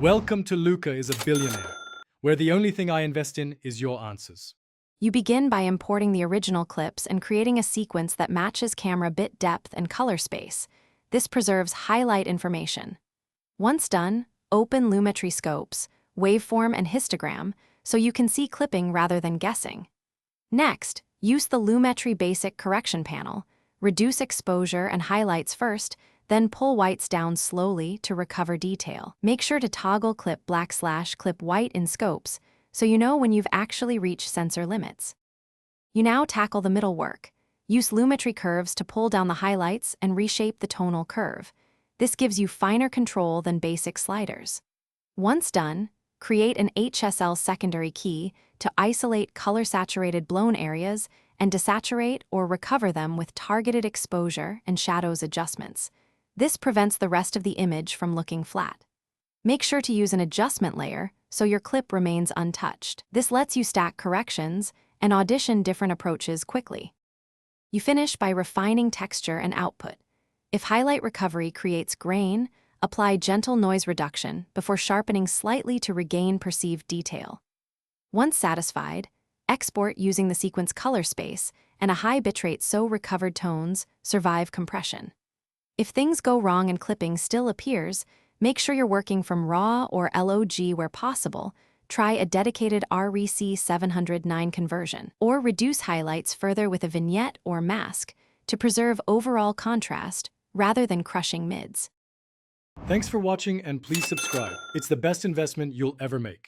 Welcome to Luca is a Billionaire, where the only thing I invest in is your answers. You begin by importing the original clips and creating a sequence that matches camera bit depth and color space. This preserves highlight information. Once done, open Lumetri scopes, waveform, and histogram so you can see clipping rather than guessing. Next, use the Lumetri Basic Correction panel. Reduce exposure and highlights first, then pull whites down slowly to recover detail. Make sure to toggle clip black/clip white in scopes so you know when you've actually reached sensor limits. You now tackle the middle work. Use Lumetri curves to pull down the highlights and reshape the tonal curve. This gives you finer control than basic sliders. Once done, create an HSL secondary key to isolate color-saturated blown areas and desaturate or recover them with targeted exposure and shadows adjustments. This prevents the rest of the image from looking flat. Make sure to use an adjustment layer so your clip remains untouched. This lets you stack corrections and audition different approaches quickly. You finish by refining texture and output. If highlight recovery creates grain, apply gentle noise reduction before sharpening slightly to regain perceived detail. Once satisfied, export using the sequence color space and a high bitrate so recovered tones survive compression. If things go wrong and clipping still appears, make sure you're working from RAW or LOG where possible. Try a dedicated REC 709 conversion, or reduce highlights further with a vignette or mask to preserve overall contrast rather than crushing mids. Thanks for watching and please subscribe. It's the best investment you'll ever make.